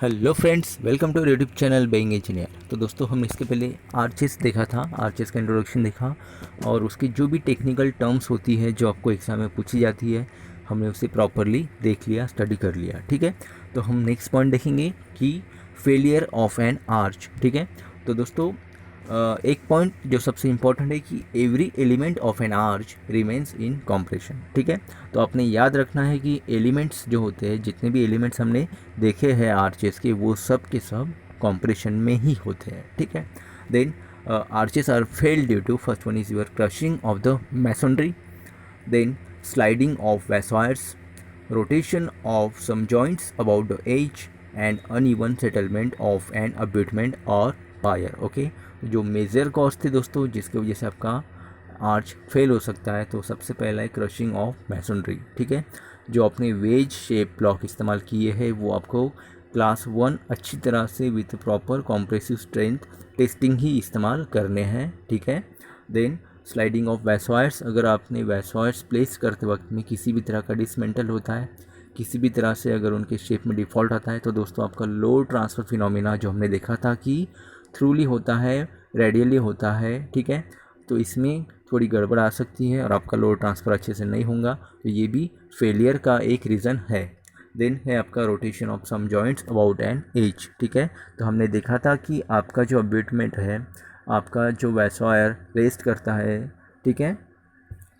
Hello friends, welcome to YouTube channel being engineer. तो दोस्तों, हमने इसके पहले आर्चेस देखा था, आर्चेस का इंट्रोडक्शन देखा और उसकी जो भी टेक्निकल टर्म्स होती है जो आपको एग्जाम में पूछी जाती है, हमने उसे प्रॉपरली देख लिया, स्टडी कर लिया। ठीक है, तो हम नेक्स्ट पॉइंट देखेंगे कि फेलियर ऑफ एन आर्च। ठीक है, तो दोस्तों एक पॉइंट जो सबसे इम्पॉर्टेंट है कि every element of N arch remains in compression. ठीक है, तो आपने याद रखना है कि एलिमेंट्स जो होते हैं, जितने भी एलिमेंट्स हमने देखे हैं आर्चेस के, वो सब के सब कॉम्प्रेशन में ही होते हैं। ठीक है, then arches are failed due to first one is your crushing of the masonry, then sliding of wires, rotation of some joints about the edge, and uneven settlement of an abutment or pier। Okay, जो major cause थे दोस्तों जिसकी वजह से आपका arch fail हो सकता है, तो सबसे पहला है क्रशिंग ऑफ मैसोनरी। ठीक है, जो आपने वेज शेप ब्लॉक इस्तेमाल किए हैं वो आपको क्लास 1 अच्छी तरह से with proper compressive strength testing ही इस्तेमाल करने हैं। ठीक है, देन स्लाइडिंग ऑफ वैसवायर्स, अगर आपने वैसवायर्स प्लेस करते वक्त में किसी भी तरह का डिसमेंटल होता है, किसी भी तरह से अगर उनके शेप में डिफ़ॉल्ट आता है, तो दोस्तों आपका लोड ट्रांसफ़र फिनोमिना जो हमने देखा था कि थ्रूली होता है, रेडियली होता है। ठीक है, तो इसमें थोड़ी गड़बड़ आ सकती है और आपका लोड ट्रांसफ़र अच्छे से नहीं होगा, तो ये भी फेलियर का एक रीज़न है। देन है आपका rotation of some joints about an edge. ठीक है, तो हमने देखा था कि आपका जो अब्यूटमेंट है, आपका जो वैसवायर रेस्ट करता है, ठीक है,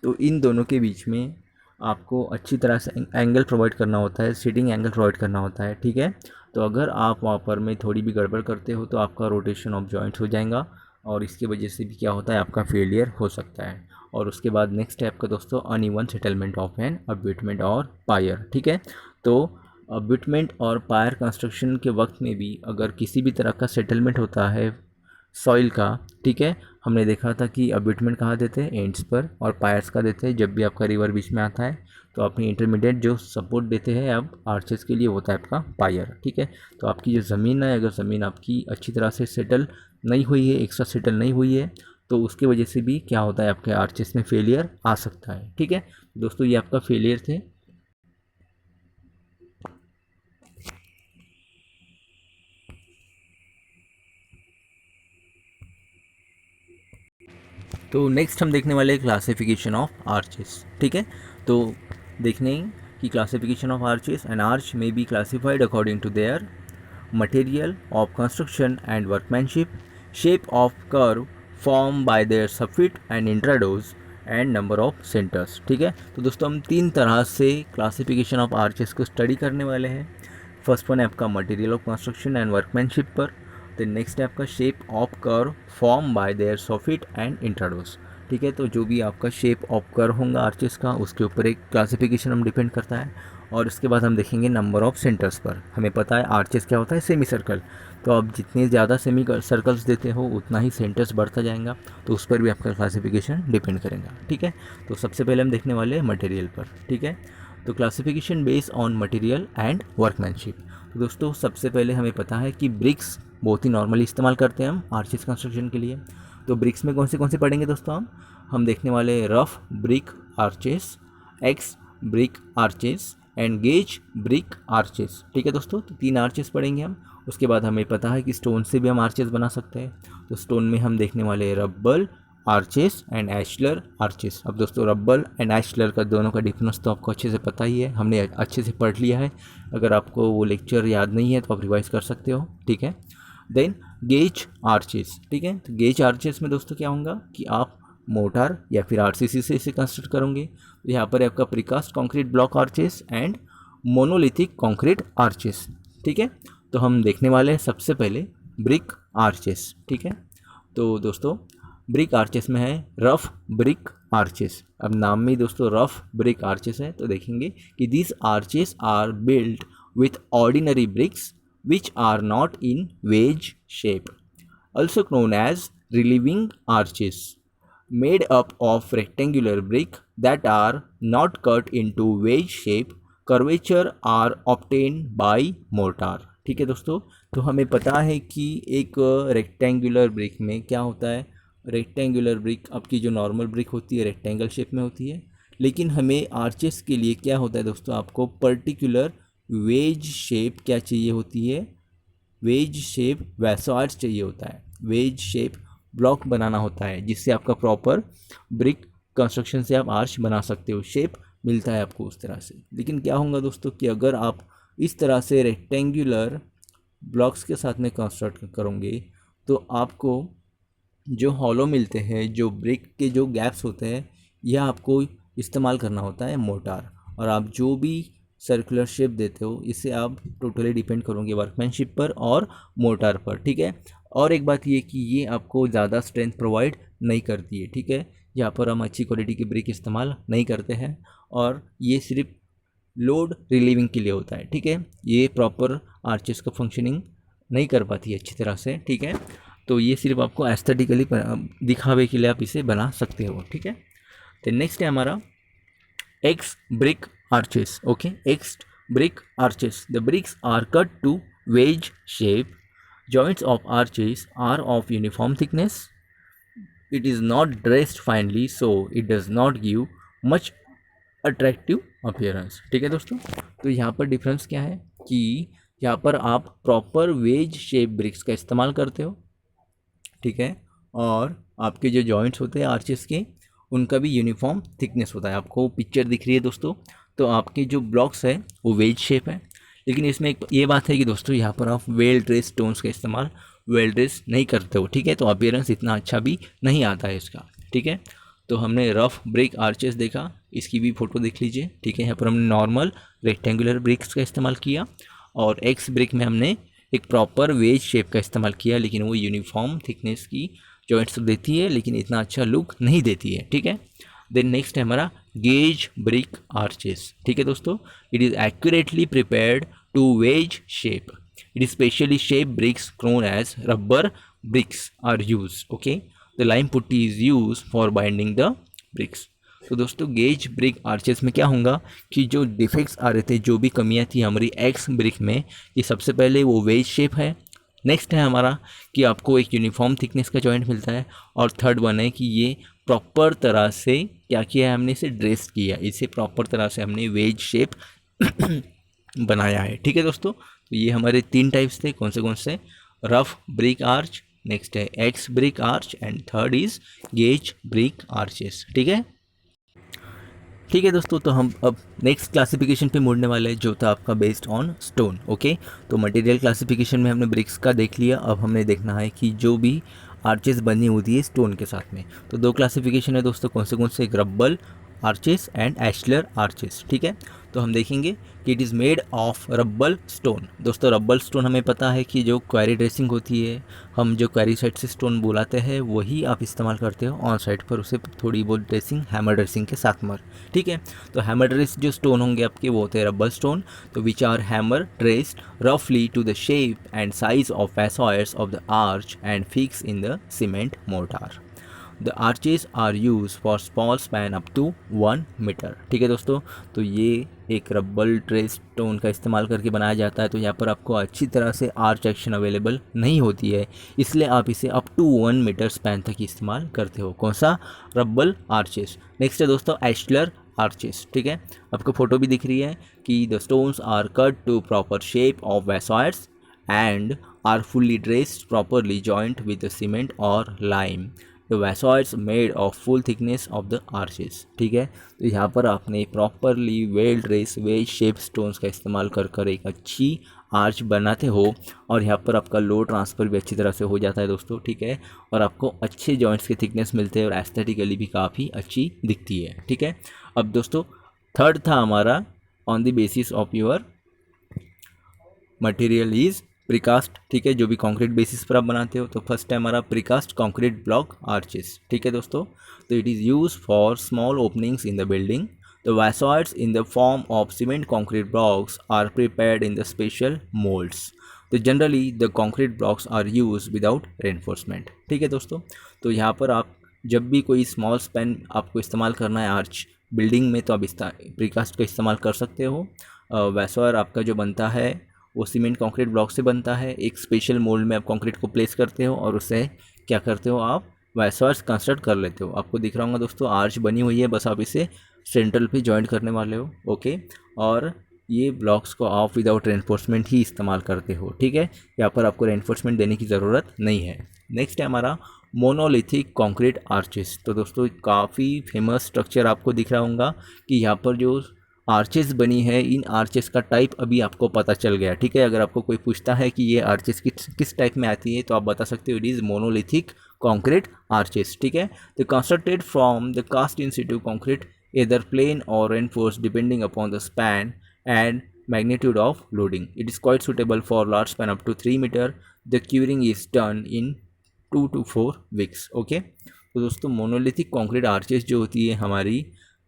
तो इन दोनों के बीच में आपको अच्छी तरह से एंगल प्रोवाइड करना होता है, सीटिंग एंगल प्रोवाइड करना होता है। ठीक है, तो अगर आप वहाँ पर में थोड़ी भी गड़बड़ करते हो तो आपका रोटेशन ऑफ जॉइंट्स हो जाएगा और इसकी वजह से भी क्या होता है, आपका फेलियर हो सकता है। और उसके बाद नेक्स्ट है आपका दोस्तों अनइवन सेटलमेंट ऑफ एन अब्यूटमेंट और पायर। ठीक है, तो अब्यूटमेंट और पायर कंस्ट्रक्शन के वक्त में भी अगर किसी भी तरह का सेटलमेंट होता है सॉइल का, ठीक है, हमने देखा था कि अब्यूटमेंट कहाँ देते हैं, एंड्स पर, और पायर्स का देते हैं जब भी आपका रिवर बीच में आता है। तो अपनी इंटरमीडिएट जो सपोर्ट देते हैं अब आर्चेस के लिए होता है आपका पायर। ठीक है, तो आपकी जो ज़मीन है, अगर ज़मीन आपकी अच्छी तरह से सेटल नहीं हुई है, एक्स्ट्रा सेटल नहीं हुई है, तो उसकी वजह से भी क्या होता है, आपके आर्चेस में फेलियर आ सकता है। ठीक है दोस्तों, ये आपका फेलियर थे। तो नेक्स्ट हम देखने वाले क्लासिफिकेशन ऑफ आर्चेस। ठीक है, तो देखने कि classification of arches, an arch may be classified according to their material of construction and workmanship, shape of curve form by their soffit and intrados, and number of centres. ठीक है, तो दोस्तों हम 3 तरह से क्लासिफिकेशन ऑफ आर्चेस को study करने वाले हैं। फर्स्ट वन है आपका material of construction and workmanship पर, तो नेक्स्ट है आपका shape of curve form by their soffit and इंट्राडोस। ठीक है, तो जो भी आपका शेप ऑफ कर्व होगा आर्चेस का, उसके ऊपर एक क्लासिफिकेशन हम डिपेंड करता है। और उसके बाद हम देखेंगे नंबर ऑफ सेंटर्स पर। हमें पता है आर्चेस क्या होता है, सेमी सर्कल, तो आप जितने ज़्यादा सेमी सर्कल्स देते हो उतना ही सेंटर्स बढ़ता जाएगा, तो उस पर भी आपका क्लासिफिकेशन डिपेंड करेगा। ठीक है, तो सबसे पहले हम देखने वाले हैं मटेरियल पर। ठीक है, तो classification based on material and workmanship. तो दोस्तों सबसे पहले हमें पता है कि ब्रिक्स बहुत ही नॉर्मली इस्तेमाल करते हैं हम आर्चेस कंस्ट्रक्शन के लिए। तो ब्रिक्स में कौन से पढ़ेंगे दोस्तों, हम देखने वाले rough brick arches, x brick arches and gauge brick arches. ठीक है दोस्तों, तो 3 आर्चेस पढ़ेंगे हम। उसके बाद हमें पता है कि स्टोन से भी हम आर्चेस बना सकते हैं, तो स्टोन में हम देखने वाले रब्बल आर्चेस एंड एशलर आर्चेस। अब दोस्तों रब्बल एंड एशलर का दोनों का डिफरेंस तो आपको अच्छे से पता ही है, हमने अच्छे से पढ़ लिया है। अगर आपको वो लेक्चर याद नहीं है तो आप रिवाइज कर सकते हो। ठीक है, देन गेज आर्चेस। ठीक है, तो गेज आर्चेस में दोस्तों क्या होगा कि आप मोटार या फिर आरसीसी से इसे कंस्ट्रक्ट करोगे। तो यहाँ पर आपका precast concrete block arches and monolithic concrete arches. ठीक है, तो हम देखने वाले हैं सबसे पहले ब्रिक आर्चेस। ठीक है, तो दोस्तों ब्रिक आर्चेस में है रफ ब्रिक आर्चेस। अब नाम में दोस्तों रफ ब्रिक आर्चेस है, तो देखेंगे कि this arches are built with ordinary bricks which are not in wedge shape, also known as relieving arches, made up of rectangular brick that are not cut into wedge shape. Curvature are obtained by mortar। ठीक है दोस्तों, तो हमें पता है कि एक rectangular brick में क्या होता है, रेक्टेंगुलर ब्रिक आपकी जो नॉर्मल ब्रिक होती है रेक्टेंगल शेप में होती है, लेकिन हमें आर्चेस के लिए क्या होता है दोस्तों, आपको पर्टिकुलर वेज शेप क्या चाहिए होती है, वेज शेप वैसॉइड्स चाहिए होता है, वेज शेप ब्लॉक बनाना होता है, जिससे आपका प्रॉपर ब्रिक कंस्ट्रक्शन से आप आर्च बना सकते हो, शेप मिलता है आपको उस तरह से। लेकिन क्या होगा दोस्तों कि अगर आप इस तरह से रेक्टेंगुलर ब्लॉक्स के साथ में कंस्ट्रक्ट करोगे तो आपको जो हॉलो मिलते हैं, जो ब्रिक के जो गैप्स होते हैं, यह आपको इस्तेमाल करना होता है मोटार। और आप जो भी सर्कुलर शेप देते हो इससे आप टोटली डिपेंड करोगे वर्कमैनशिप पर और मोटार पर, ठीक है। और एक बात ये कि ये आपको ज़्यादा स्ट्रेंथ प्रोवाइड नहीं करती है, ठीक है। यहाँ पर हम अच्छी क्वालिटी की ब्रिक इस्तेमाल नहीं करते हैं और ये सिर्फ लोड रिलीविंग के लिए होता है, ठीक है। ये प्रॉपर आर्चेस का फंक्शनिंग नहीं कर पाती है अच्छी तरह से, ठीक है। तो ये सिर्फ आपको एस्थेटिकली दिखावे के लिए आप इसे बना सकते हो, ठीक है। तो नेक्स्ट है हमारा axe brick arches, okay. Axe brick arches, the bricks are cut to wedge shape, joints of arches are of uniform thickness, it is not dressed finely so it does not give much attractive appearance, ठीक है दोस्तों। तो यहाँ पर difference क्या है कि यहाँ पर आप प्रॉपर वेज शेप ब्रिक्स का इस्तेमाल करते हो, ठीक है। और आपके जो जॉइंट्स होते हैं आर्चेस के, उनका भी यूनिफॉर्म थिकनेस होता है। आपको पिक्चर दिख रही है दोस्तों, तो आपके जो ब्लॉक्स है वो वेज शेप है। लेकिन इसमें एक ये बात है कि दोस्तों यहाँ पर आप वेल ड्रेस स्टोन्स का इस्तेमाल वेल ड्रेस नहीं करते हो, ठीक है। तो अपीयरेंस इतना अच्छा भी नहीं आता है इसका, ठीक है। तो हमने रफ ब्रिक आर्चेस देखा, इसकी भी फ़ोटो देख लीजिए, ठीक है। यहाँ पर हमने नॉर्मल रेक्टेंगुलर ब्रिक्स का इस्तेमाल किया और एक्स ब्रिक में हमने एक प्रॉपर वेज शेप का इस्तेमाल किया, लेकिन वो यूनिफॉर्म थिकनेस की जॉइंट्स देती है लेकिन इतना अच्छा लुक नहीं देती है, ठीक है। देन नेक्स्ट है हमारा गेज ब्रिक आर्चेस, ठीक है दोस्तों। It is accurately prepared to wedge shape, it is specially shape bricks known as rubber bricks are use, okay. The lime putty is use for binding the bricks. तो दोस्तों gauge brick arches में क्या होगा कि जो defects आ रहे थे, जो भी कमियां थी हमारी एक्स ब्रिक में, ये सबसे पहले वो वेज शेप है। नेक्स्ट है हमारा कि आपको एक यूनिफॉर्म थिकनेस का जॉइंट मिलता है। और थर्ड वन है कि ये प्रॉपर तरह से क्या किया है, हमने इसे ड्रेस किया, इसे प्रॉपर तरह से हमने वेज शेप बनाया है, ठीक है दोस्तों। तो ये हमारे 3 टाइप्स थे, कौन से रफ ब्रिक आर्च, नेक्स्ट है x brick arch and third is gauge brick arches, ठीक है। ठीक है दोस्तों, तो हम अब नेक्स्ट क्लासिफिकेशन पे मुड़ने वाले हैं जो था आपका बेस्ड ऑन स्टोन, ओके। तो मटेरियल क्लासिफिकेशन में हमने ब्रिक्स का देख लिया, अब हमने देखना है कि जो भी आर्चेस बनी होती है स्टोन के साथ में। तो 2 क्लासिफिकेशन है दोस्तों, कौन से एक रब्बल आर्चेस एंड एशलर आर्चेस, ठीक है। तो हम देखेंगे कि it is made of rubble stone. दोस्तों रब्बल स्टोन हमें पता है कि जो क्वेरी ड्रेसिंग होती है, हम जो क्वेरी साइड से स्टोन बुलाते हैं वही आप इस्तेमाल करते हो ऑन साइड पर, उसे थोड़ी बहुत ड्रेसिंग हैमर ड्रेसिंग के साथ में, ठीक है। तो हैमर ड्रेस जो स्टोन होंगे आपके वो होते हैं रब्बल स्टोन, तो विच आर हैमर ड्रेस्ड रफली to the shape and size of facets of the arch and fix in the cement mortar. The arches are use for small span up to 1 metre, ठीक है दोस्तों। तो ये एक rubble dress stone का इस्तेमाल करके बनाया जाता है। तो यहाँ पर आपको अच्छी तरह से आर्च एक्शन अवेलेबल नहीं होती है, इसलिए आप इसे अप टू 1 मीटर स्पैन तक इस्तेमाल करते हो। कौन सा? Rubble arches. नेक्स्ट है दोस्तों एशलर आर्चेस, ठीक है। आपको फोटो भी दिख रही है कि the stones are cut to proper shape of voussoirs and are fully dressed properly joint with the cement और lime. The voussoirs made of full thickness of the arches, ठीक है। तो यहाँ पर आपने properly well dress wedge shape stones का इस्तेमाल कर एक अच्छी आर्च बनाते हो और यहाँ पर आपका लोड ट्रांसफ़र भी अच्छी तरह से हो जाता है दोस्तों, ठीक है। और आपको अच्छे जॉइंट्स के थिकनेस मिलते हैं और एस्थेटिकली भी काफ़ी अच्छी दिखती है, ठीक है। अब दोस्तों थर्ड था हमारा on the basis of your material is precast, ठीक है। जो भी कंक्रीट बेसिस पर आप बनाते हो, तो फर्स्ट है हमारा प्रीकास्ट कंक्रीट ब्लॉक आर्चेस, ठीक है दोस्तों। तो it is use for small openings in the building. The voussoirs in the form of cement concrete blocks are prepared in the special moulds. तो generally the concrete blocks are use without reinforcement, ठीक है दोस्तों। तो यहाँ पर आप जब भी कोई स्मॉल स्पैन आपको इस्तेमाल करना है आर्च बिल्डिंग में, तो आप प्रीकास्ट का इस्तेमाल कर सकते हो। वैसॉयर आपका जो बनता है वो सीमेंट कंक्रीट ब्लॉक से बनता है। एक स्पेशल मोल्ड में आप कंक्रीट को प्लेस करते हो और उससे क्या करते हो, आप वैसॉयर्स कंस्ट्रक्ट कर लेते हो। आपको दिख रहा होगा दोस्तों आर्च बनी हुई है, बस आप इसे सेंट्रल पे जॉइंट करने वाले हो, ओके। और ये ब्लॉक्स को आप विदाउट रेनफोर्समेंट ही इस्तेमाल करते हो, ठीक है। यहाँ पर आपको रेनफोर्समेंट देने की ज़रूरत नहीं है। नेक्स्ट है हमारा मोनोलिथिक कंक्रीट आर्चेस। तो दोस्तों काफ़ी फेमस स्ट्रक्चर आपको दिख रहा होगा कि यहाँ पर जो आर्चेस बनी है, इन आर्चेस का टाइप अभी आपको पता चल गया, ठीक है। अगर आपको कोई पूछता है कि ये आर्चेस किस टाइप में आती है तो आप बता सकते हो it is monolithic concrete arches, ठीक है। The constructed from the cast in situ concrete either plain or reinforced depending upon the span and magnitude of loading. It is quite suitable for large span up to 3 meter. The curing is done in 2 to 4 weeks. Okay, तो दोस्तों monolithic concrete arches जो होती है हमारी,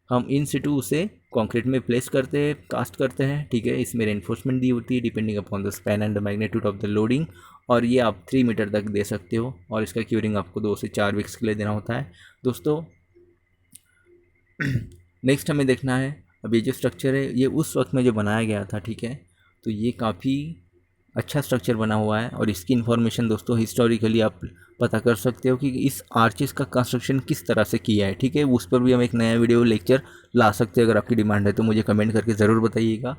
हम इन सिटू उसे concrete में place करते हैं, कास्ट करते हैं, ठीक है। इसमें रेनफोर्समेंट दी होती है depending upon the span and the magnitude of the loading, और ये आप 3 मीटर तक दे सकते हो, और इसका क्यूरिंग आपको 2 से 4 वीक्स के लिए देना होता है दोस्तों। नेक्स्ट हमें देखना है, अब ये जो स्ट्रक्चर है ये उस वक्त में जो बनाया गया था, ठीक है। तो ये काफ़ी अच्छा स्ट्रक्चर बना हुआ है, और इसकी इन्फॉर्मेशन दोस्तों हिस्टोरिकली आप पता कर सकते हो कि इस आर्चेस का कंस्ट्रक्शन किस तरह से किया है, ठीक है। उस पर भी हम एक नया वीडियो लेक्चर ला सकते हैं। अगर आपकी डिमांड है तो मुझे कमेंट करके ज़रूर बताइएगा।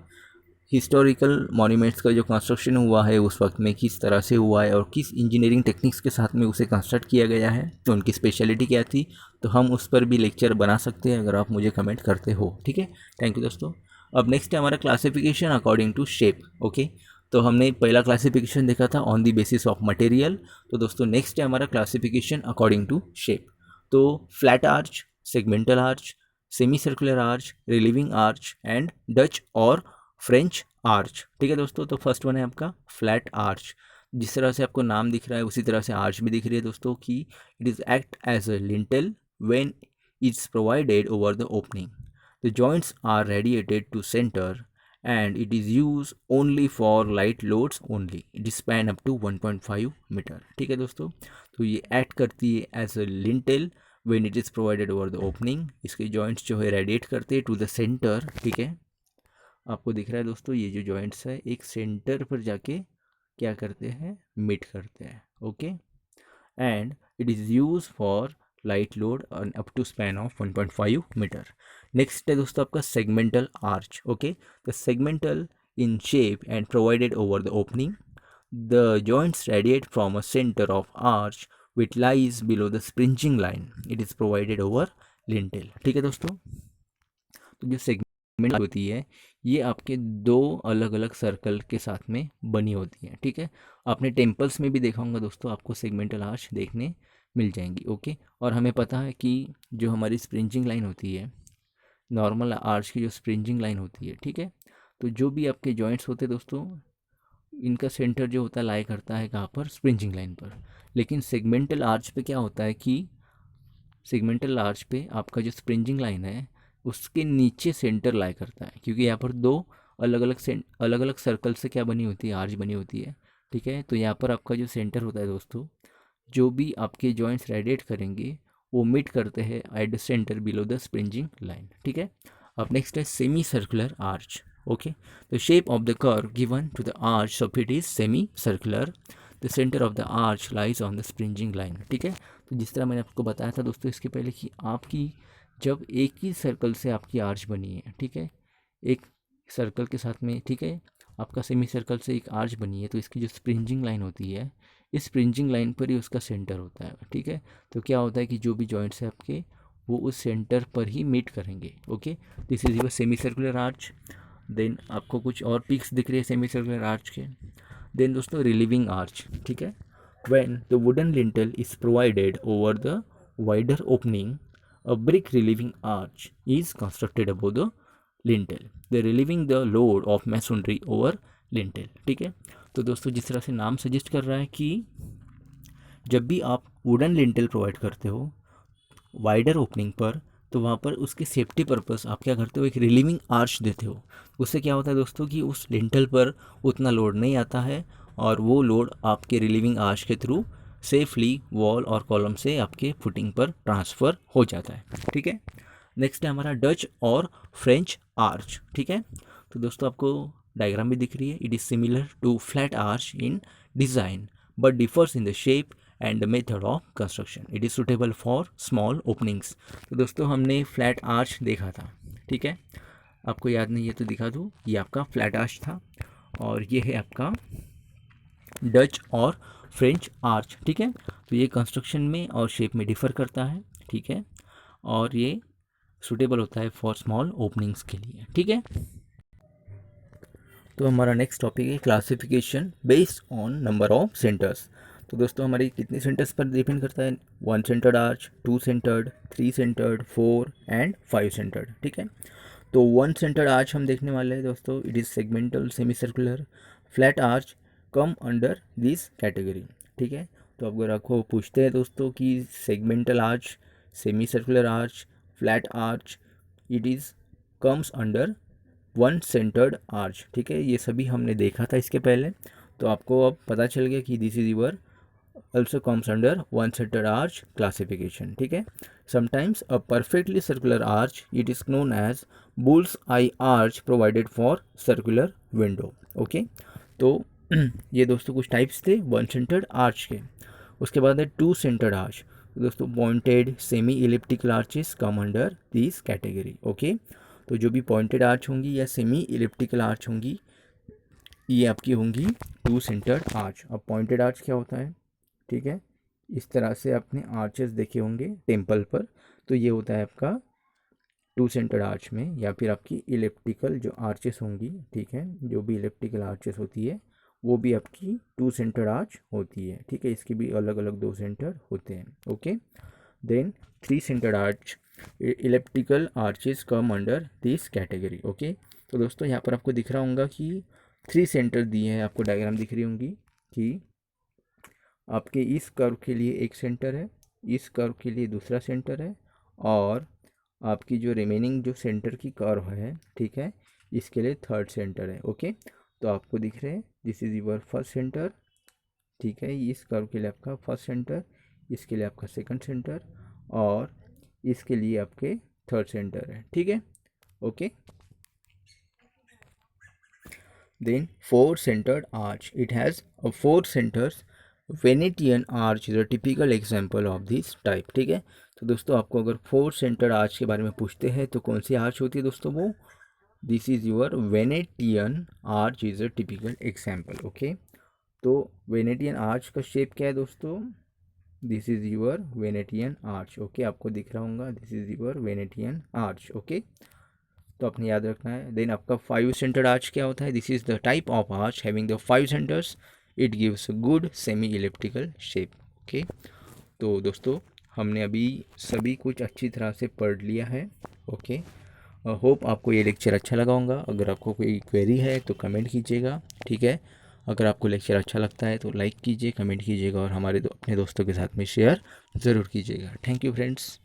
हिस्टोरिकल मॉन्यूमेंट्स का जो कंस्ट्रक्शन हुआ है उस वक्त में किस तरह से हुआ है और किस इंजीनियरिंग टेक्निक्स के साथ में उसे कंस्ट्रक्ट किया गया है, तो उनकी स्पेशलिटी क्या थी, तो हम उस पर भी लेक्चर बना सकते हैं अगर आप मुझे कमेंट करते हो, ठीक है। थैंक यू दोस्तों। अब नेक्स्ट है हमारा classification according to shape. Okay, तो हमने पहला क्लासिफिकेशन देखा था on the basis of material. तो दोस्तों नेक्स्ट है हमारा क्लासिफिकेशन अकॉर्डिंग टू शेप। तो flat arch, segmental arch, semi circular arch, relieving arch and Dutch और फ्रेंच आर्च, ठीक है दोस्तों। तो फर्स्ट वन है आपका फ्लैट आर्च। जिस तरह से आपको नाम दिख रहा है उसी तरह से आर्च भी दिख रही है दोस्तों, कि it is act as a lintel when it's provided over the opening. The joints are radiated to centre and it is used only for light loads only. It is span up to 1.5 metre, ठीक है दोस्तों। तो ये act करती है as a lintel when it is provided over the opening. इसके joints जो है रेडिएट करते हैं टू द सेंटर, ठीक है। आपको दिख रहा है दोस्तों ये जो जॉइंट्स है एक सेंटर पर जाके क्या करते हैं, मीट करते हैं, okay. And it is use for light load up to span of 1.5 metre. Next है दोस्तों आपका segmental arch. Okay, the segmental in shape and provided over the opening. The joints radiate from a centre of arch which lies below the springing line. It is provided over lintel, ठीक है दोस्तों। तो जो segment होती है ये आपके दो अलग अलग सर्कल के साथ में बनी होती है, ठीक है। आपने टेम्पल्स में भी देखा होगा दोस्तों, आपको सेगमेंटल आर्च देखने मिल जाएंगी, ओके। और हमें पता है कि जो हमारी स्प्रिंजिंग लाइन होती है, नॉर्मल आर्च की जो स्प्रिंजिंग लाइन होती है, ठीक है, तो जो भी आपके जॉइंट्स होते हैं दोस्तों, इनका सेंटर जो होता है लाई करता है कहाँ पर, स्प्रिंजिंग लाइन पर। लेकिन सेगमेंटल आर्च पे क्या होता है कि सेगमेंटल आर्च पे आपका जो स्प्रिंजिंग लाइन है उसके नीचे सेंटर लाई करता है, क्योंकि यहाँ पर दो अलग अलग सर्कल से क्या बनी होती है, आर्च बनी होती है, ठीक है। तो यहाँ पर आपका जो सेंटर होता है दोस्तों, जो भी आपके जॉइंट्स रेडिएट करेंगे वो मीट करते हैं at the centre below the springing line, ठीक है। अब नेक्स्ट है semi circular arch. Okay, the shape of the curve given to the arch of it is semi circular. The centre of the arch lies on the springing line, ठीक है। तो जिस तरह मैंने आपको बताया था दोस्तों इसके पहले कि आपकी जब एक ही सर्कल से आपकी आर्च बनी है, ठीक है, एक सर्कल के साथ में, ठीक है, आपका सेमी सर्कल से एक आर्च बनी है, तो इसकी जो स्प्रिंजिंग लाइन होती है, इस स्प्रिंजिंग लाइन पर ही उसका सेंटर होता है, ठीक है। तो क्या होता है कि जो भी जॉइंट्स है आपके वो उस सेंटर पर ही मीट करेंगे, okay. This is your semi circular arch. Then आपको कुछ और पिक्स दिख रही है सेमी सर्कुलर आर्च के। देन दोस्तों रिलीविंग आर्च, ठीक है, when the wooden lintel is provided over the wider opening, a brick relieving arch is constructed above the lintel, they relieving the load of masonry over lintel, ठीक है। तो दोस्तों जिस तरह से नाम सजेस्ट कर रहा है कि जब भी आप वुडन लिंटल प्रोवाइड करते हो वाइडर ओपनिंग पर, तो वहाँ पर उसके सेफ्टी पर्पस आप क्या करते हो, एक रिलीविंग आर्च देते हो। उससे क्या होता है दोस्तों कि उस लिंटल पर उतना लोड नहीं आता है, और वो लोड आपके रिलीविंग आर्च के थ्रू सेफली वॉल और कॉलम से आपके फुटिंग पर ट्रांसफ़र हो जाता है, ठीक है। नेक्स्ट है हमारा डच और फ्रेंच आर्च, ठीक है। तो दोस्तों आपको डायग्राम भी दिख रही है। It is similar to flat arch in design but differs in the shape and the method of construction. It is suitable for small openings. तो दोस्तों हमने फ्लैट आर्च देखा था, ठीक है। आपको याद नहीं है तो दिखा दूँ, ये आपका फ्लैट आर्च था और ये है आपका डच और फ्रेंच आर्च, ठीक है। तो ये कंस्ट्रक्शन में और शेप में डिफ़र करता है, ठीक है, और ये सूटेबल होता है फॉर स्मॉल ओपनिंग्स के लिए, ठीक है। तो हमारा नेक्स्ट टॉपिक है classification based on number of centres. तो दोस्तों हमारी कितने सेंटर्स पर डिपेंड करता है, 1 centred arch, 2 centred, 3 centred, 4 and 5 centred, ठीक है। तो 1 सेंटर्ड आर्च हम देखने वाले हैं दोस्तों, it is segmental semi circular flat arch come under this category, ठीक है। तो अगर आपको पूछते हैं दोस्तों कि segmental arch, semi circular arch, flat arch, it is comes under 1 centred arch, ठीक है। ये सभी हमने देखा था इसके पहले, तो आपको अब पता चल गया कि this is your also comes under one centered arch classification, ठीक है। Sometimes a perfectly circular arch, it is known as bull's eye arch provided for circular window, okay। तो ये दोस्तों कुछ टाइप्स थे 1 centered arch के। उसके बाद है 2 centered arch। तो दोस्तों pointed semi elliptical arches come under this category, okay. तो जो भी पॉइंटेड आर्च होंगी या सेमी इलिप्टिकल आर्च होंगी, ये आपकी होंगी 2 centered आर्च। अब पॉइंटेड आर्च क्या होता है, ठीक है, इस तरह से आपने आर्चेस देखे होंगे टेम्पल पर, तो ये होता है आपका 2 सेंटर्ड आर्च में। या फिर आपकी इलिप्टिकल जो आर्चेस होंगी, ठीक है, जो भी इलिप्टिकल आर्चेस होती है वो भी आपकी 2 सेंटर्ड आर्च होती है, ठीक है। इसके भी अलग अलग 2 सेंटर होते हैं, okay. Then 3 centred arch, elliptical arches come under this category, okay. तो दोस्तों यहाँ पर आपको दिख रहा होगा कि 3 सेंटर दिए हैं, आपको डायग्राम दिख रही होंगी कि आपके इस कर्व के लिए एक सेंटर है, इस कर्व के लिए दूसरा सेंटर है, और आपकी जो रिमेनिंग जो सेंटर की कर्व है, ठीक है, इसके लिए थर्ड सेंटर है, ओके। तो आपको दिख रहे हैं this is your first centre, ठीक है, इस कर्व के लिए आपका फर्स्ट सेंटर, इसके लिए आपका सेकंड सेंटर, और इसके लिए आपके थर्ड सेंटर है, ठीक है, okay. Then 4 centered arch, it has a 4 centers। Venetian arch is a typical example of this type, ठीक है। तो दोस्तों आपको अगर 4 सेंटर्ड आर्च के बारे में पूछते हैं तो कौन सी आर्च होती है दोस्तों, वो this is your Venetian arch is a typical example, okay. तो वेनेटियन आर्च का शेप क्या है दोस्तों, this is your Venetian arch, okay. आपको दिख रहा होगा this is your Venetian arch, okay. तो आपने याद रखना है। देन आपका 5 सेंटर्ड आर्च क्या होता है, this is the type of arch having the 5 centres, it gives good semi elliptical shape, okay. तो दोस्तों हमने अभी सभी कुछ अच्छी तरह से पढ़ लिया है, ओके। होप आपको ये लेक्चर अच्छा लगा होगा। अगर आपको कोई क्वेरी है तो कमेंट कीजिएगा, ठीक है। अगर आपको लेक्चर अच्छा लगता है तो लाइक कीजिए, कमेंट कीजिएगा और हमारे अपने दोस्तों के साथ में शेयर ज़रूर कीजिएगा। Thank you friends.